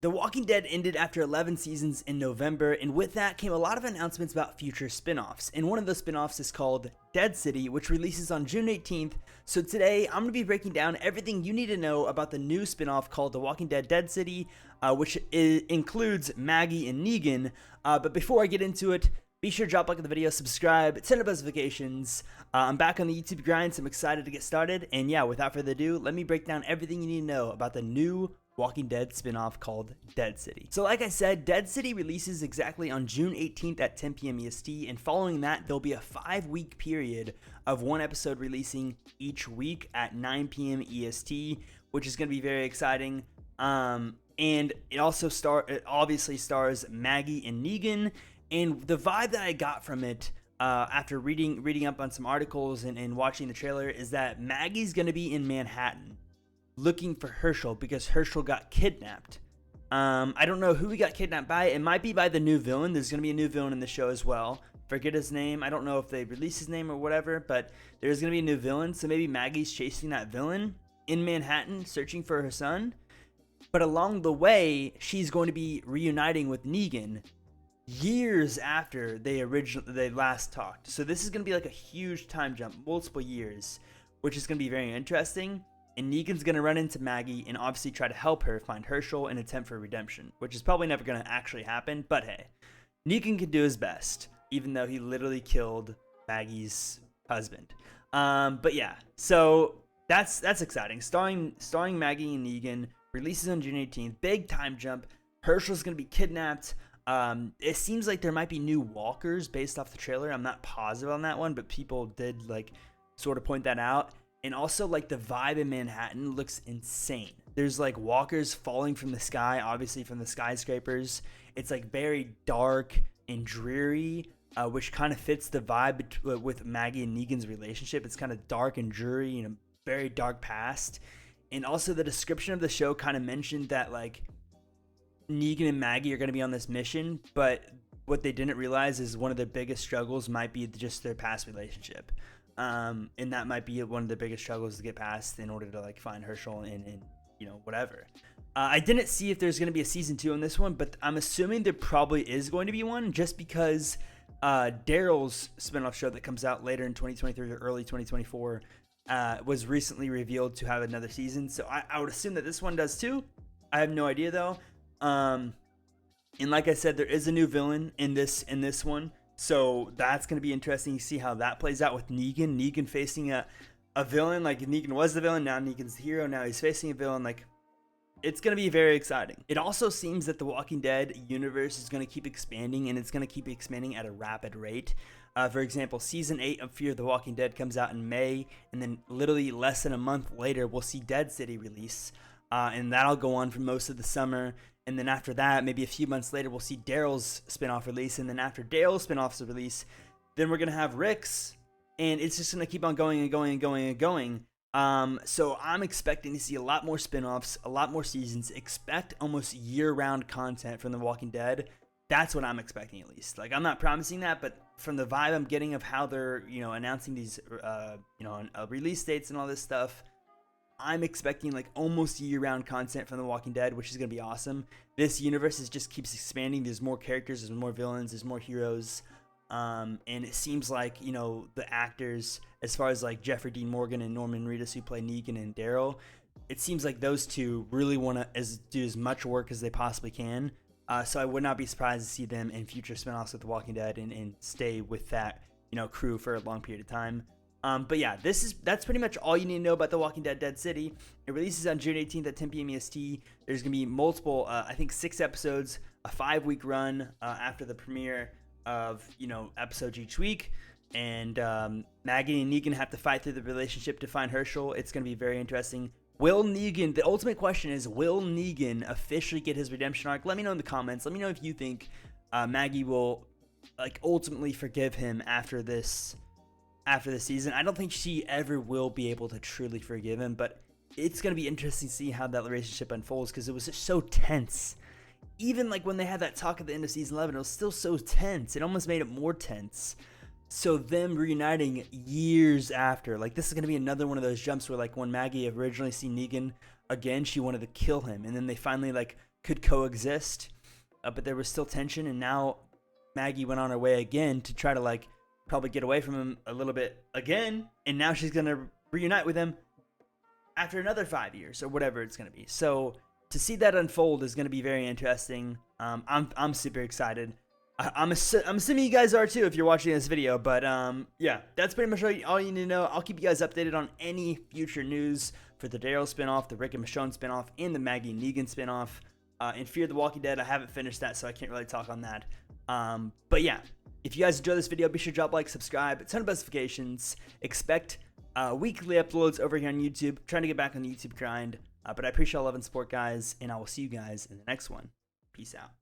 The Walking Dead ended after 11 seasons in November, and with that came a lot of announcements about future spin-offs. And one of those spin-offs is called Dead City, which releases on June 18th. So today, I'm going to be breaking down everything you need to know about the new spin-off called The Walking Dead Dead City, which includes Maggie and Negan. But before I get into it, be sure to drop a like on the video, subscribe, turn on notifications. I'm back on the YouTube grind, so I'm excited to get started. And yeah, without further ado, let me break down everything you need to know about the new Walking Dead spin-off called Dead City. So like I said, Dead City releases exactly on June 18th at 10 p.m. EST, and following that, there'll be a 5-week period of one episode releasing each week at 9 p.m. EST, which is going to be very exciting. And it also obviously stars Maggie and Negan, and the vibe that I got from it after reading up on some articles and watching the trailer is that Maggie's going to be in Manhattan looking for Herschel because Herschel got kidnapped. I don't know who he got kidnapped by. It might be by the new villain. There's going to be a new villain in the show as well. Forget his name. I don't know if they release his name or whatever, but there's going to be a new villain. So maybe Maggie's chasing that villain in Manhattan, searching for her son. But along the way, she's going to be reuniting with Negan years after they last talked. So this is going to be like a huge time jump, multiple years, which is going to be very interesting. And Negan's going to run into Maggie and obviously try to help her find Herschel and attempt for redemption, which is probably never going to actually happen. But hey, Negan can do his best, even though he literally killed Maggie's husband. But yeah, so that's exciting. Starring Maggie and Negan, releases on June 18th. Big time jump. Herschel's going to be kidnapped. It seems like there might be new walkers based off the trailer. I'm not positive on that one, but people did like sort of point that out. And also, like, the vibe in Manhattan looks insane. There's, like, walkers falling from the sky, obviously from the skyscrapers. It's, like, very dark and dreary, which kind of fits the vibe with Maggie and Negan's relationship. It's kind of dark and dreary and a very dark past. And also, the description of the show kind of mentioned that, like, Negan and Maggie are going to be on this mission, but what they didn't realize is one of their biggest struggles might be just their past relationship. And that might be one of the biggest struggles to get past in order to like find Herschel and you know, whatever. I didn't see if there's going to be a season 2 on this one, but I'm assuming there probably is going to be one just because Daryl's spinoff show that comes out later in 2023 or early 2024 was recently revealed to have another season. So I would assume that this one does too. I have no idea though. And like I said, there is a new villain in this one. So that's going to be interesting to see how that plays out with Negan. Negan facing a villain. Like, Negan was the villain, now Negan's the hero, now he's facing a villain. Like, it's going to be very exciting. It also seems that the Walking Dead universe is going to keep expanding, and it's going to keep expanding at a rapid rate. For example, Season 8 of Fear the Walking Dead comes out in May, and then literally less than a month later, we'll see Dead City release. And that'll go on for most of the summer. And then after that, maybe a few months later, we'll see Daryl's spinoff release. And then after Daryl's spinoff's release, then we're going to have Rick's. And it's just going to keep on going and going and going and going. So I'm expecting to see a lot more spinoffs, a lot more seasons. Expect almost year-round content from The Walking Dead. That's what I'm expecting, at least. Like, I'm not promising that, but from the vibe I'm getting of how they're, you know, announcing these, release dates and all this stuff, I'm expecting like almost year-round content from The Walking Dead, which is going to be awesome. This universe just keeps expanding. There's more characters, there's more villains, there's more heroes. And it seems like, you know, the actors, as far as like Jeffrey Dean Morgan and Norman Reedus, who play Negan and Daryl, it seems like those two really want to do as much work as they possibly can. So I would not be surprised to see them in future spinoffs with The Walking Dead and stay with that, you know, crew for a long period of time. But yeah, that's pretty much all you need to know about The Walking Dead Dead City. It releases on June 18th at 10 p.m. EST. There's going to be multiple, I think 6 episodes, a 5-week run after the premiere of, you know, episodes each week. And Maggie and Negan have to fight through the relationship to find Herschel. It's going to be very interesting. Will Negan, the ultimate question is, will Negan officially get his redemption arc? Let me know in the comments. Let me know if you think Maggie will like ultimately forgive him after this season. I don't think she ever will be able to truly forgive him, but it's going to be interesting to see how that relationship unfolds because it was just so tense. Even like when they had that talk at the end of season 11, it was still so tense. It almost made it more tense. So them reuniting years after, like this is going to be another one of those jumps where like when Maggie originally seen Negan again, she wanted to kill him. And then they finally like could coexist, but there was still tension, and now Maggie went on her way again to try to like probably get away from him a little bit again, and now she's gonna reunite with him after another 5 years or whatever it's gonna be. So to see that unfold is gonna be very interesting. I'm super excited. I'm assuming you guys are too if you're watching this video, but yeah, that's pretty much all you need to know. I'll keep you guys updated on any future news for the Daryl spinoff, the Rick and Michonne spinoff, and the Maggie and Negan spinoff. And Fear the Walking Dead, I haven't finished that, so I can't really talk on that. But yeah, if you guys enjoyed this video, be sure to drop a like, subscribe, turn on notifications. Expect weekly uploads over here on YouTube. Trying to get back on the YouTube grind. But I appreciate all love and support, guys, and I will see you guys in the next one. Peace out.